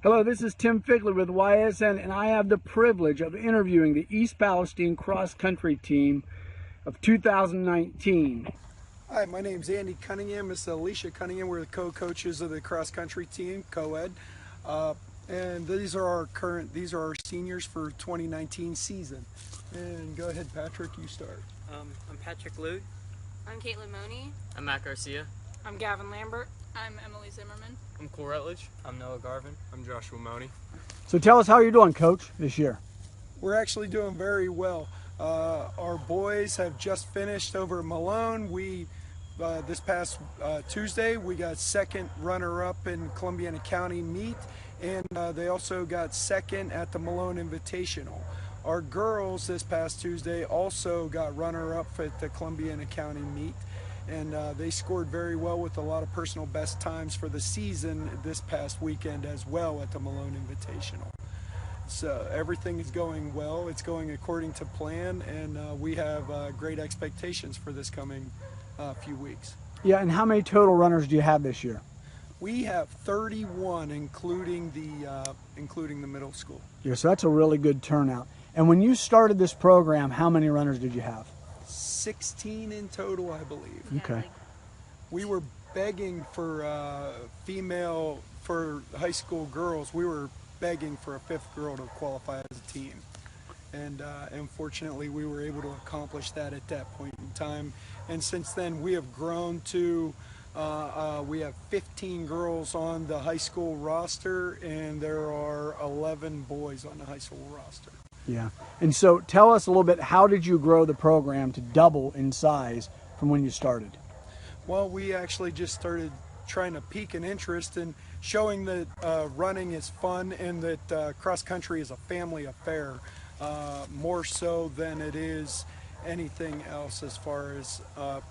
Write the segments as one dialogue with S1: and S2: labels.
S1: Hello, this is Tim Figler with YSN, and I have the privilege of interviewing the East Palestine cross-country team of 2019.
S2: Hi, my name's Andy Cunningham. It's Alicia Cunningham. We're the co-coaches of the cross-country team, co-ed. And these are our seniors for 2019 season. And go ahead, Patrick, you start.
S3: I'm Patrick Lute.
S4: I'm Caitlin Money.
S5: I'm Matt Garcia.
S6: I'm Gavin Lambert.
S4: I'm Emily Zimmerman.
S5: I'm Cole Rutledge.
S3: I'm Noah Garvin.
S7: I'm Joshua Money.
S1: So tell us how you're doing, Coach, this year.
S2: We're actually doing very well. Our boys have just finished over at Malone. This past Tuesday, we got second runner-up in Columbiana County meet, and they also got second at the Malone Invitational. Our girls this past Tuesday also got runner-up at the Columbiana County meet, and they scored very well with a lot of personal best times for the season this past weekend as well at the Malone Invitational. So everything is going well. It's going according to plan, and we have great expectations for this coming few weeks.
S1: Yeah, and how many total runners do you have this year?
S2: We have 31, including the middle school.
S1: Yeah, so that's a really good turnout. And when you started this program, how many runners did you have?
S2: 16 in total, I believe.
S1: Okay.
S2: We were begging for for high school girls. We were begging for a fifth girl to qualify as a team. And unfortunately, we were able to accomplish that at that point in time. And since then, we have grown to, we have 15 girls on the high school roster, and there are 11 boys on the high school roster.
S1: Yeah. And so tell us a little bit, how did you grow the program to double in size from when you started?
S2: Well, we actually just started trying to pique an interest in showing that running is fun and that cross country is a family affair, more so than it is anything else as far as,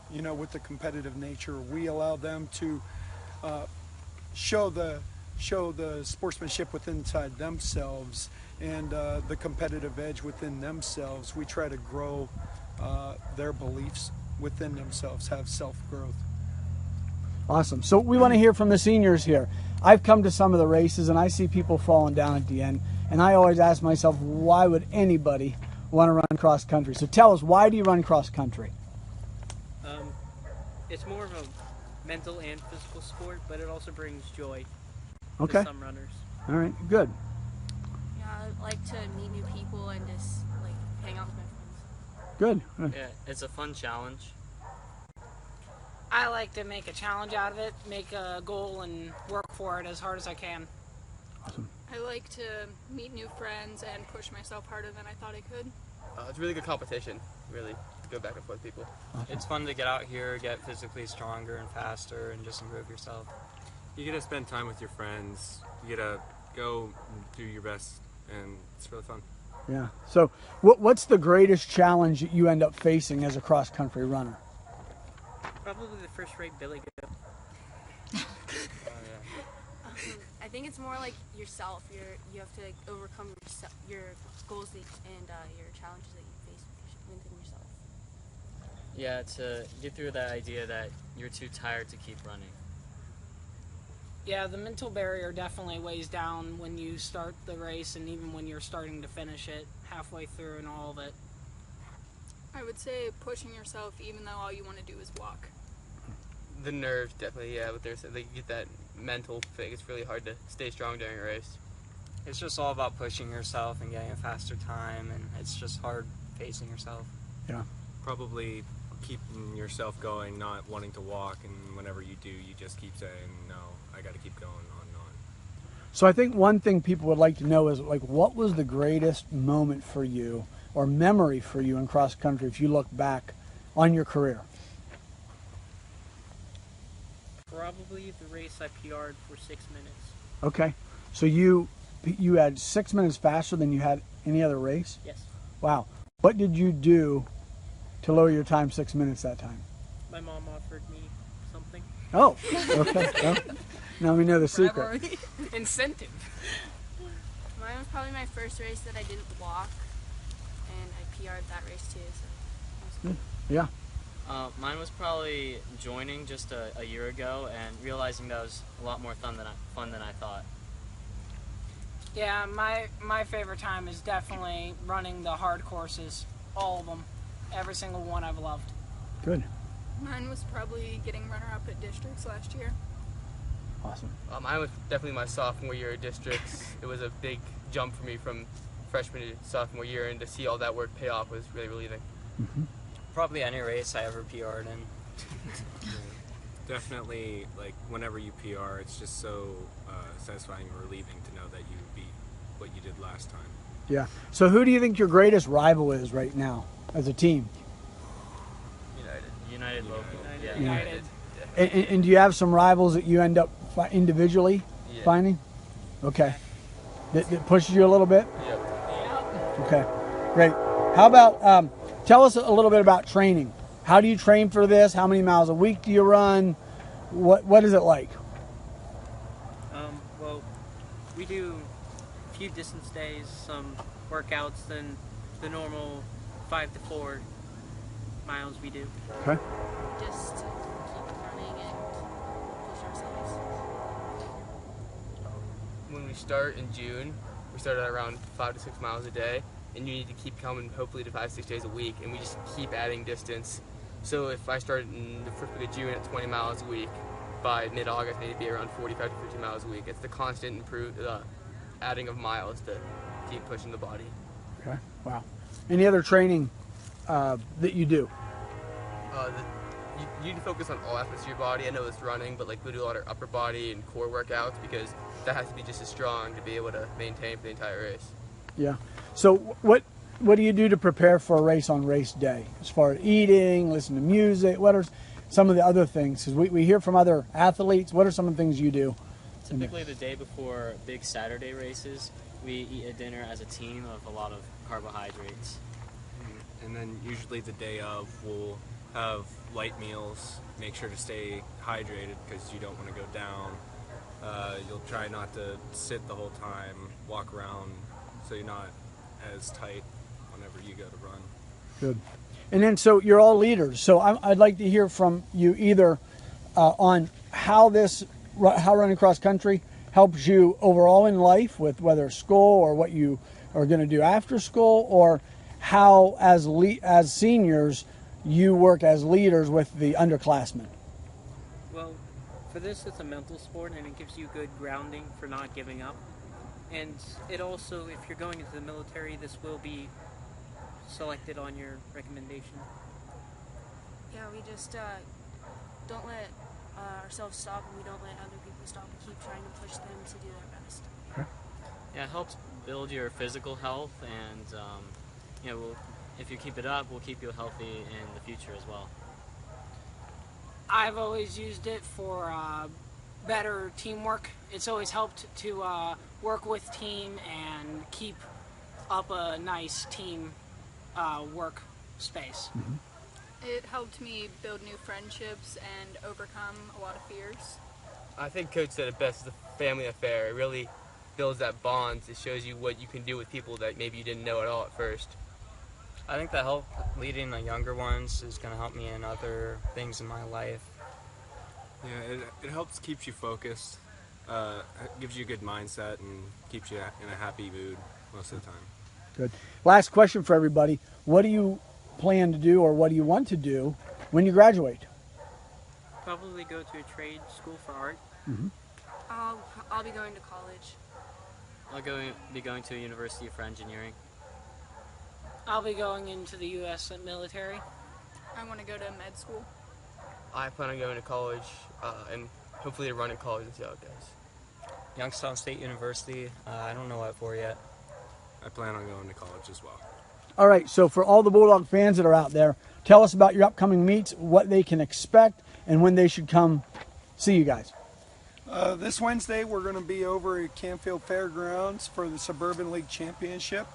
S2: with the competitive nature. We allow them to show the sportsmanship within inside themselves and the competitive edge within themselves. We try to grow their beliefs within themselves, have self-growth.
S1: Awesome. So we want to hear from the seniors here. I've come to some of the races and I see people falling down at the end, and I always ask myself, why would anybody want to run cross country? So tell us, why do you run cross country?
S3: It's more of a mental and physical sport, but it also brings joy
S1: Okay.
S3: to some runners.
S1: All right, good.
S4: Yeah, I like to meet new people and just hang out with my
S1: Good.
S5: Yeah, it's a fun challenge.
S6: I like to make a challenge out of it, make a goal, and work for it as hard as I can.
S1: Awesome.
S8: I like to meet new friends and push myself harder than I thought I could.
S9: It's really good competition, really, to go back and forth with people.
S1: Awesome.
S3: It's fun to get out here, get physically stronger and faster, and just improve yourself.
S7: You get to spend time with your friends. You get to go and do your best, and it's really fun.
S1: Yeah. So what's the greatest challenge that you end up facing as a cross country runner?
S3: Probably the first rate Billy Goat.
S4: I think it's more like yourself. You have to overcome your goals and your challenges that you face within yourself.
S5: Yeah, to get through that idea that you're too tired to keep running.
S6: Yeah, the mental barrier definitely weighs down when you start the race and even when you're starting to finish it, halfway through and all of it.
S8: I would say pushing yourself even though all you want to do is walk.
S9: The nerves, definitely, yeah, but they get that mental thing. It's really hard to stay strong during a race.
S3: It's just all about pushing yourself and getting a faster time, and it's just hard facing yourself.
S1: Yeah.
S7: Probably keeping yourself going, not wanting to walk, and whenever you do, you just keep saying, no, I got to keep going on and on.
S1: So I think one thing people would like to know is, what was the greatest moment for you or memory for you in cross country if you look back on your career?
S3: Probably the race I PR'd for 6 minutes.
S1: Okay. So you had 6 minutes faster than you had any other race?
S3: Yes.
S1: Wow. What did you do to lower your time 6 minutes that time?
S3: My mom offered me something.
S1: Oh, okay. Well, now we know the secret.
S6: Incentive.
S4: Mine was probably my first race that I didn't walk, and I PR'd that race too. So that was cool.
S1: Yeah.
S5: Mine was probably joining just a year ago and realizing that was a lot more fun than I thought.
S6: Yeah, my favorite time is definitely running the hard courses, all of them, every single one I've loved.
S1: Good.
S8: Mine was probably getting runner-up at districts last year.
S1: Awesome.
S9: Mine was definitely my sophomore year at districts. It was a big jump for me from freshman to sophomore year, and to see all that work pay off was really relieving.
S3: Probably any race I ever PR'd in.
S7: Definitely, like, whenever you PR, it's just so satisfying and relieving to know that you beat what you did last time.
S1: Yeah. So who do you think your greatest rival is right now as a team?
S5: United local. Yeah.
S6: United.
S1: And do you have some rivals that you end up individually finding? Okay. That pushes you a little bit?
S9: Yep.
S1: Okay. Great. How about, tell us a little bit about training. How do you train for this? How many miles a week do you run? What is it like?
S10: Well, we do a few distance days, some workouts, then the normal 5 to 4 miles we do.
S1: Okay.
S4: Just to keep running and push ourselves.
S9: When we start in June, we start at around 5 to 6 miles a day, and you need to keep coming hopefully to 5 to 6 days a week, and we just keep adding distance. So if I started in the first week of June at 20 miles a week, by mid-August I need to be around 45 to 50 miles a week. It's the constant adding of miles to keep pushing the body.
S1: Okay. Wow. Any other training that you do?
S9: You need to focus on all aspects of your body. I know it's running, but like we do a lot of upper body and core workouts because that has to be just as strong to be able to maintain for the entire race.
S1: Yeah. So what do you do to prepare for a race on race day? As far as eating, listening to music, what are some of the other things? Because we hear from other athletes. What are some of the things you do?
S5: Typically the day before big Saturday races, we eat a dinner as a team of a lot of carbohydrates.
S7: And then usually the day of, we'll have light meals, make sure to stay hydrated because you don't want to go down. You'll try not to sit the whole time, walk around so you're not as tight whenever you go to run.
S1: Good. And then, so you're all leaders. So I'd like to hear from you either on how running cross country helps you overall in life, with whether school or what you are going to do after school, or how as seniors you work as leaders with the underclassmen.
S10: Well, for this, it's a mental sport, and it gives you good grounding for not giving up. And it also, if you're going into the military, this will be selected on your recommendation.
S4: Yeah, we just don't let ourselves stop, and we don't let other people stop. We keep trying to push them to do their best.
S1: Okay.
S5: Yeah, it helps build your physical health, and if you keep it up, we'll keep you healthy in the future as well.
S6: I've always used it for better teamwork. It's always helped to work with team and keep up a nice team work space.
S1: Mm-hmm.
S8: It helped me build new friendships and overcome a lot of fears.
S9: I think Coach said it best, it's a family affair. It really builds that bond. It shows you what you can do with people that maybe you didn't know at all at first.
S3: I think the help leading the younger ones is going to help me in other things in my life.
S7: Yeah, it helps keeps you focused, gives you a good mindset, and keeps you in a happy mood most of the time.
S1: Good. Last question for everybody. What do you plan to do, or what do you want to do when you graduate?
S10: Probably go to a trade school for art.
S1: Mm-hmm.
S4: I'll be going to college.
S5: I'll be going to a university for engineering.
S6: I'll be going into the U.S. military.
S8: I want to go to med school.
S9: I plan on going to college and hopefully to run in college and see how it goes.
S3: Youngstown State University, I don't know what for yet.
S7: I plan on going to college as well.
S1: All right, so for all the Bulldog fans that are out there, tell us about your upcoming meets, what they can expect, and when they should come see you guys.
S2: This Wednesday, we're going to be over at Canfield Fairgrounds for the Suburban League Championship.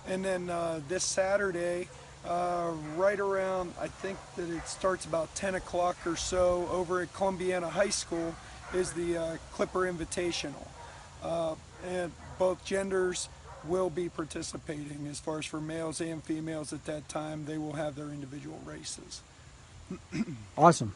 S2: And then this Saturday, right around, I think that it starts about 10 o'clock or so, over at Columbiana High School is the Clipper Invitational. And both genders will be participating. As far as for males and females at that time, they will have their individual races.
S1: Awesome.